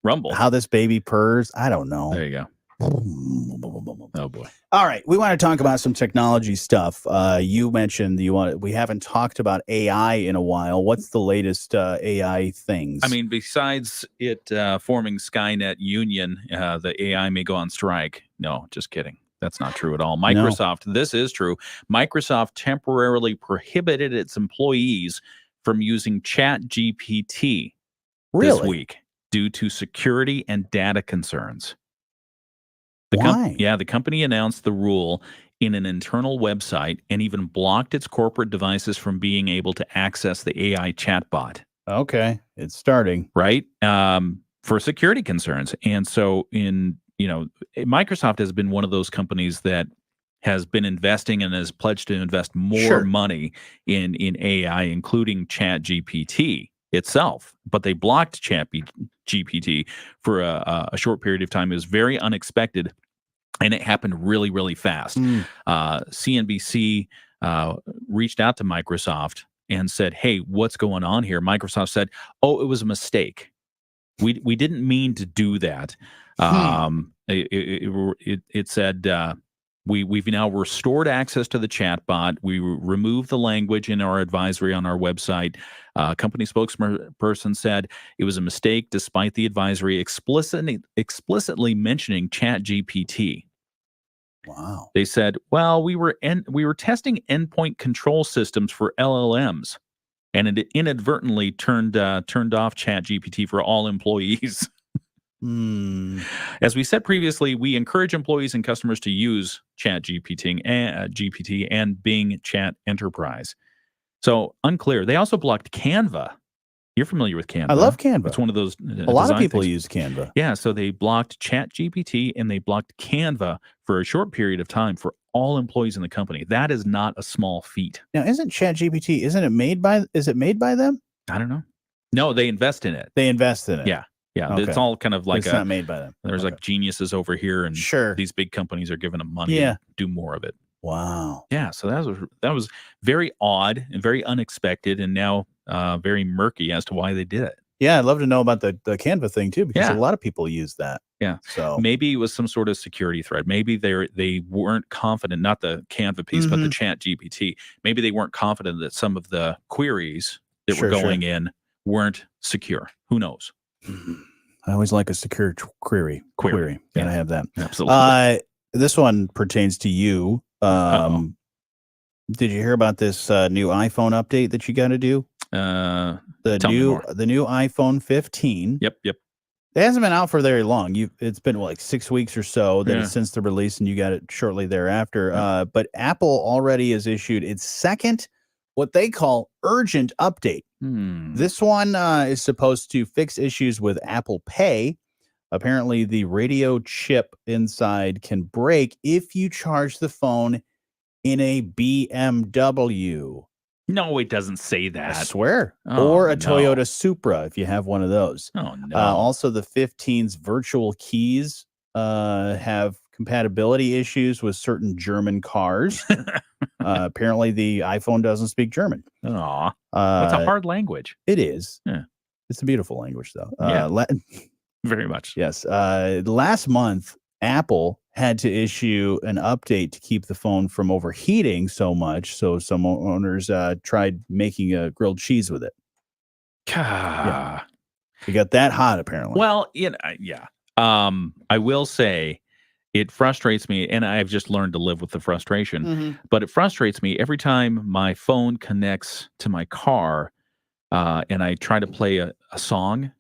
Rumble. How this baby purrs? I don't know. There you go. Oh boy. All right, we want to talk about some technology stuff. You mentioned we haven't talked about AI in a while. What's the latest AI things? I mean, besides it forming Skynet Union, the AI may go on strike. No, just kidding. That's not true at all. Microsoft, this is true. Microsoft temporarily prohibited its employees from using ChatGPT this week due to security and data concerns. Why? The company announced the rule in an internal website and even blocked its corporate devices from being able to access the AI chatbot. Okay, it's starting. Right? For security concerns. And so in Microsoft has been one of those companies that has been investing and has pledged to invest more Sure. money in AI, including ChatGPT itself. But they blocked ChatGPT for a short period of time. It was very unexpected, and it happened really, really fast. CNBC reached out to Microsoft and said, "Hey, what's going on here?" Microsoft said, "Oh, it was a mistake. We didn't mean to do that." It said, we've now restored access to the chatbot. We removed the language in our advisory on our website. Company spokesperson said it was a mistake, despite the advisory explicitly mentioning ChatGPT. Wow. They said, "Well, we were testing endpoint control systems for LLMs, and it inadvertently turned off ChatGPT for all employees." As we said previously, we encourage employees and customers to use ChatGPT and Bing Chat Enterprise. So unclear. They also blocked Canva. You're familiar with Canva. I love Canva. It's one of those. A lot of people use Canva. Yeah, so they blocked ChatGPT and they blocked Canva for a short period of time for all employees in the company. That is not a small feat. Now, isn't ChatGPT? Is it made by them? I don't know. No, they invest in it. They invest in it. Yeah. Okay. It's all kind of like it's not made by them. There's like geniuses over here, and these big companies are giving them money to do more of it. Wow. Yeah, so that was very odd and very unexpected, and now very murky as to why they did it. Yeah, I'd love to know about the Canva thing too, because a lot of people use that. Yeah. So maybe it was some sort of security threat. Maybe they weren't confident, not the Canva piece, but the ChatGPT. Maybe they weren't confident that some of the queries that were going in weren't secure. Who knows? I always like a secure query. Gotta have that. Absolutely. This one pertains to you. Did you hear about this new iPhone update that you got to do? The new iPhone 15. Yep. It hasn't been out for very long. It's been like 6 weeks or so since the release, and you got it shortly thereafter. But Apple already has issued its second, what they call urgent update. This one is supposed to fix issues with Apple Pay. Apparently, the radio chip inside can break if you charge the phone in a BMW. No, it doesn't say that. I swear. Or a Toyota Supra, if you have one of those. Oh, no. Also, the 15's virtual keys have compatibility issues with certain German cars. Apparently, the iPhone doesn't speak German. Aw. That's a hard language. It is. Yeah. It's a beautiful language, though. Very much. Yes. Last month, Apple had to issue an update to keep the phone from overheating so much. So some owners tried making a grilled cheese with it. Yeah. It got that hot, apparently. Well, I will say it frustrates me, and I've just learned to live with the frustration. But it frustrates me every time my phone connects to my car and I try to play a song.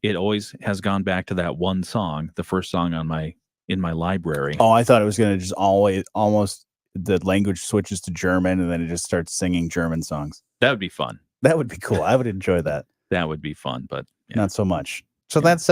It always has gone back to that one song, the first song in my library. Oh, I thought it was going to just almost the language switches to German, and then it just starts singing German songs. That would be fun. That would be cool. I would enjoy that. That would be fun, but not so much. So that's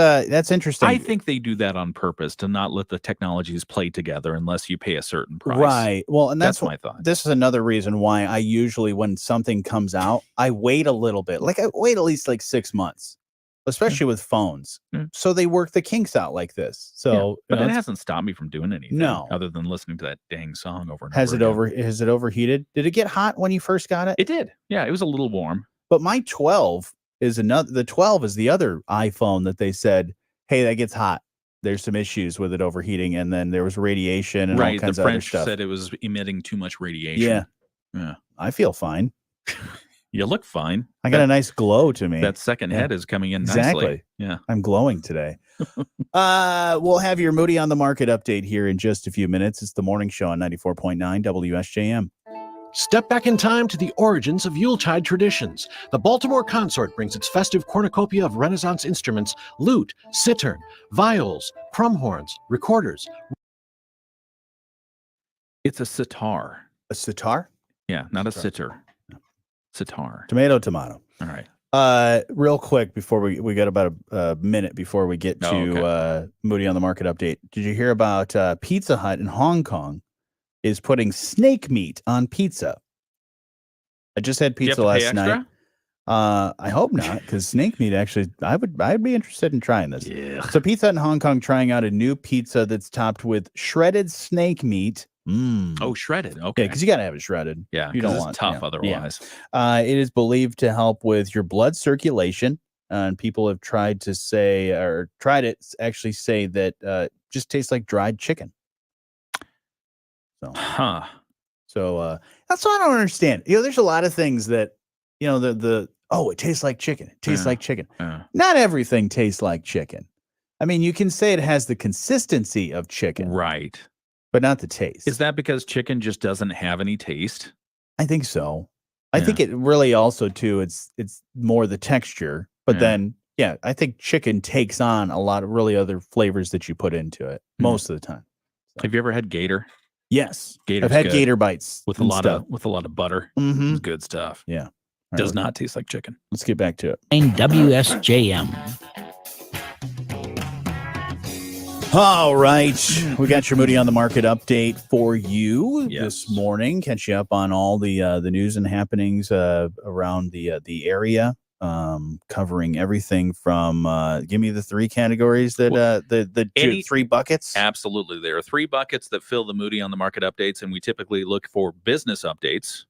interesting. I think they do that on purpose to not let the technologies play together unless you pay a certain price. Right. Well, and that's my thought. This is another reason why I usually, when something comes out, I wait a little bit. Like I wait at least like 6 months, especially with phones. So they work the kinks out like this. So, but it hasn't stopped me from doing anything. No, other than listening to that dang song over and Has over. Has it overheated? Did it get hot when you first got it? It did. Yeah, it was a little warm. But my 12 is the 12 is the other iPhone that they said, hey, that gets hot. There's some issues with it overheating, and then there was radiation and all kinds of other stuff. The French said it was emitting too much radiation. Yeah. I feel fine. You look fine. I got a nice glow to me. That second head is coming in nicely. Exactly. Yeah. I'm glowing today. We'll have your Moody on the Market update here in just a few minutes. It's the morning show on 94.9 WSJM. Step back in time to the origins of Yuletide traditions. The Baltimore Consort brings its festive cornucopia of Renaissance instruments, lute, cittern, viols, crumhorns, recorders. It's a sitar. A sitar? Yeah, not a sitter. Sitar. Tomato. All right. Real quick before we got about a minute before we get to Moody on the Market update. Did you hear about Pizza Hut in Hong Kong is putting snake meat on pizza? I just had Do you have pizza to pay last night. extra? I hope not, because snake meat actually, I'd be interested in trying this. Yeah. So Pizza Hut in Hong Kong trying out a new pizza that's topped with shredded snake meat. Oh, shredded. Yeah, Okay. because you got to have it shredded. Yeah, you because don't it's want tough yeah. otherwise. It is believed to help with your blood circulation, and people have tried to say actually say that just tastes like dried chicken. So that's what I don't understand. There's a lot of things that it tastes like chicken. It tastes like chicken. Not everything tastes like chicken. I mean, you can say it has the consistency of chicken, right? But not the taste. Is that because chicken just doesn't have any taste? I think so. I think it really also too. It's more the texture, but then I think chicken takes on a lot of really other flavors that you put into it most of the time. Have you ever had gator? Yes, Gator's I've had good. gator bites with a lot of butter. Mhm. It's good stuff. Yeah, Does not taste like chicken. Let's get back to it. WSJM. All right, we got your Moody on the Market update for you this morning. Catch you up on all the news and happenings around the area, covering everything from. Give me the three categories that the three buckets. Absolutely, there are three buckets that fill the Moody on the Market updates, and we typically look for business updates,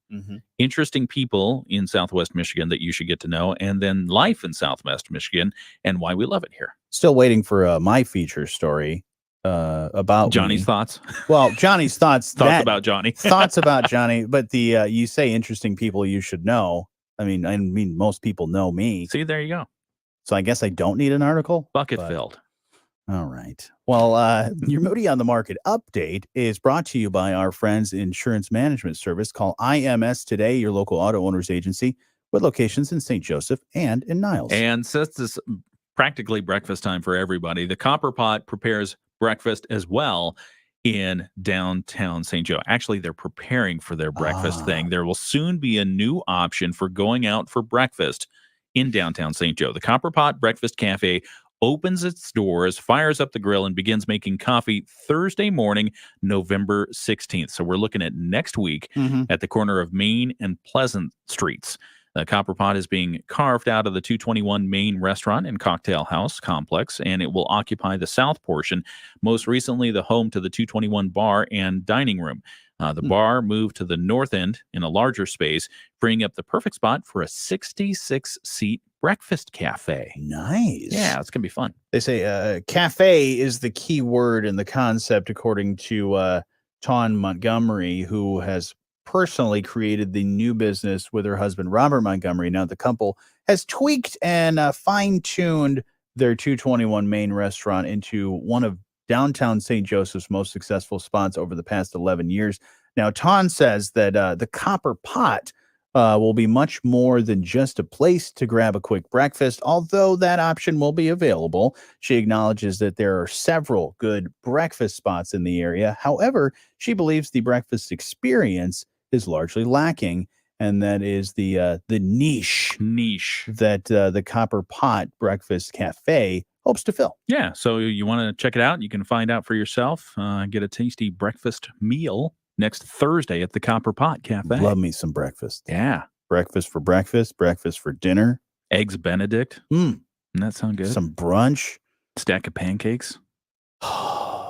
interesting people in Southwest Michigan that you should get to know, and then life in Southwest Michigan and why we love it here. Still waiting for my feature story about Johnny's me. thoughts. Well, Johnny's thoughts. Thoughts about Johnny. Thoughts about Johnny. But the you say interesting people you should know. I mean, most people know me. See, there you go. So I guess I don't need an article. Bucket filled. All right. Well, your Moody on the Market update is brought to you by our friends Insurance Management Service. Call IMS today, your local auto owners agency with locations in St. Joseph and in Niles. And since this practically breakfast time for everybody, the Copper Pot prepares breakfast as well in downtown St. Joe. Actually, they're preparing for their breakfast thing. There will soon be a new option for going out for breakfast in downtown St. Joe. The Copper Pot Breakfast Cafe opens its doors, fires up the grill, and begins making coffee Thursday morning, November 16th. So we're looking at next week at the corner of Main and Pleasant Streets. The Copper Pot is being carved out of the 221 Main Restaurant and Cocktail House complex, and it will occupy the south portion, most recently the home to the 221 bar and dining room. The bar moved to the north end in a larger space, freeing up the perfect spot for a 66-seat breakfast cafe. Nice. Yeah, it's going to be fun. They say cafe is the key word in the concept, according to Tawn Montgomery, who has personally created the new business with her husband, Robert Montgomery. Now, the couple has tweaked and fine-tuned their 221 Main restaurant into one of downtown St. Joseph's most successful spots over the past 11 years. Now, Tawn says that the Copper Pot will be much more than just a place to grab a quick breakfast, although that option will be available. She acknowledges that there are several good breakfast spots in the area. However, she believes the breakfast experience is largely lacking, and that is the niche that the Copper Pot Breakfast Cafe hopes to fill. Yeah, so you want to check it out. You can find out for yourself. Get a tasty breakfast meal next Thursday at the Copper Pot Cafe. Love me some breakfast. Yeah. Breakfast for breakfast, breakfast for dinner. Eggs Benedict. Doesn't that sound good? Some brunch. Stack of pancakes.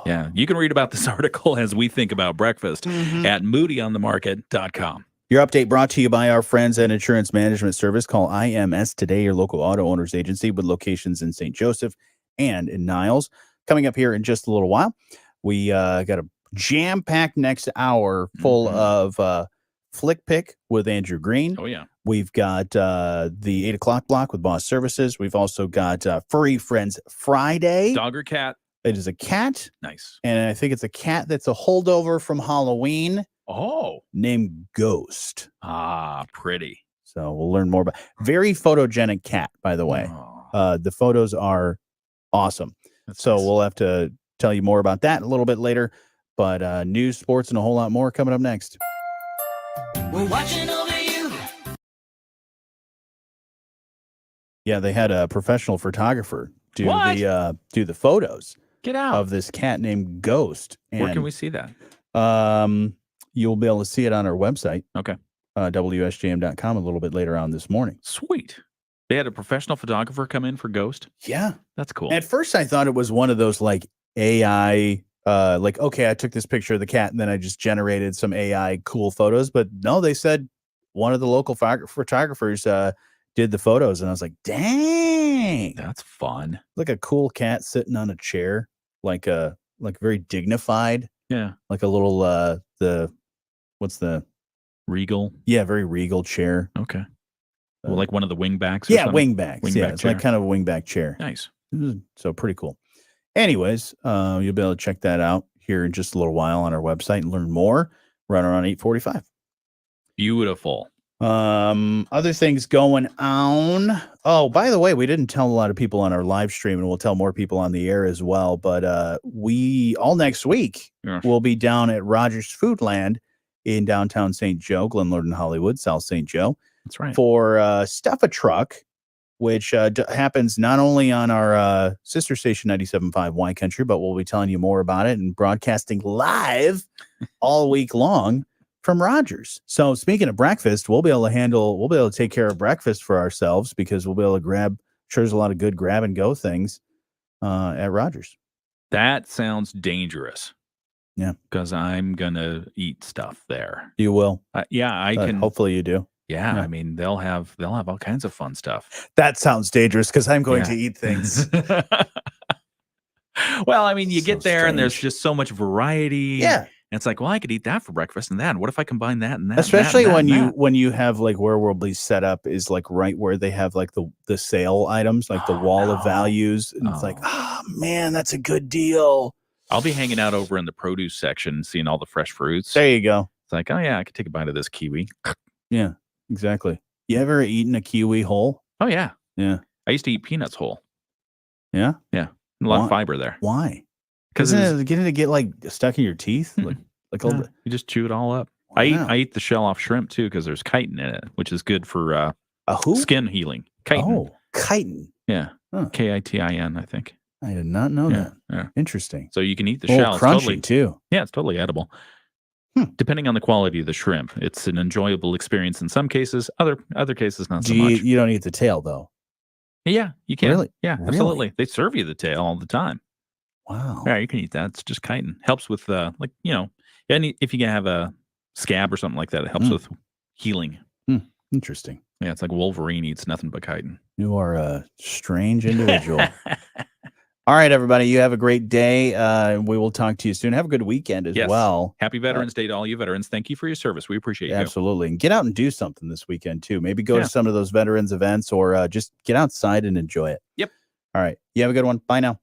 Yeah, you can read about this article as we think about breakfast at moodyonthemarket.com. Your update brought to you by our friends at Insurance Management Service. Call IMS today, your local auto owners agency with locations in St. Joseph and in Niles. Coming up here in just a little while, we got a jam-packed next hour full of Flick Pick with Andrew Green. Oh, yeah. We've got the 8 o'clock block with Boss Services. We've also got Furry Friends Friday. Dog or cat? It is a cat. Nice. And I think it's a cat that's a holdover from Halloween. Oh. Named Ghost. Ah, pretty. So we'll learn more about very photogenic cat, by the way. The photos are awesome. So we'll have to tell you more about that a little bit later. But news, sports, and a whole lot more coming up next. We're watching over Yeah, they had a professional photographer do What? the photos Get out. of this cat named Ghost. Where can And, we see that? you'll be able to see it on our website, Okay. WSJM.com, a little bit later on this morning. Sweet. They had a professional photographer come in for Ghost. Yeah. That's cool. At first, I thought it was one of those like AI, like, okay, I took this picture of the cat and then I just generated some AI cool photos. But no, they said one of the local photographers did the photos. And I was like, dang. That's fun. Like a cool cat sitting on a chair, like very dignified. Yeah. Like a little, what's the regal? Yeah, very regal chair. Okay. Well, like one of the wingbacks? Yeah, wingbacks. Wingback Yeah, it's like kind of a wingback chair. Nice. So pretty cool. Anyways, you'll be able to check that out here in just a little while on our website and learn more. Right around 8:45. Beautiful. Other things going on. Oh, by the way, we didn't tell a lot of people on our live stream, and we'll tell more people on the air as well. But we all next week will be down at Rogers Foodland in downtown St. Joe, Glen Lorden, Hollywood, South St. Joe. That's right. For Stuff a Truck, which happens not only on our sister station 97.5 Y Country, but we'll be telling you more about it and broadcasting live all week long from Rogers. So speaking of breakfast, we'll be able to take care of breakfast for ourselves because we'll be able to sure there's a lot of good grab and go things at Rogers. That sounds dangerous. Yeah. Because I'm going to eat stuff there. You will. Yeah, I can. Hopefully you do. Yeah, I mean, they'll have all kinds of fun stuff. That sounds dangerous because I'm going to eat things. Well, I mean, you get there and there's just so much variety. Yeah. And it's like, well, I could eat that for breakfast and that. What if I combine that and that? Especially and that, when you have like where we'll be set up is like right where they have like the sale items, like the wall of values. And it's like, oh man, that's a good deal. I'll be hanging out over in the produce section, seeing all the fresh fruits. There you go. It's like, oh yeah, I could take a bite of this kiwi. Yeah, exactly. You ever eaten a kiwi whole? Oh yeah. Yeah. I used to eat peanuts whole. Yeah? Yeah. A lot of fiber there. Why? Because getting to get like stuck in your teeth? Like all you just chew it all up. Wow. I eat the shell off shrimp too because there's chitin in it, which is good for a who? Skin healing. Chitin. Oh, chitin. Yeah. Huh. Kitin, I think. I did not know that. Yeah. Interesting. So you can eat the shell. shell. Crunchy It's totally, too. Yeah, it's totally edible. Depending on the quality of the shrimp, it's an enjoyable experience in some cases. Other cases, not so much. You don't eat the tail though. Yeah, you can. Really? Yeah, Really? absolutely. They serve you the tail all the time. Wow. Yeah, you can eat that. It's just chitin. Helps with if you can have a scab or something like that, it helps with healing. Interesting. Yeah, it's like Wolverine eats nothing but chitin. You are a strange individual. All right, everybody. You have a great day. We will talk to you soon. Have a good weekend as well. Happy Veterans Day to all you veterans. Thank you for your service. We appreciate you. Absolutely. And get out and do something this weekend, too. Maybe go to some of those veterans events or just get outside and enjoy it. Yep. All right. You have a good one. Bye now.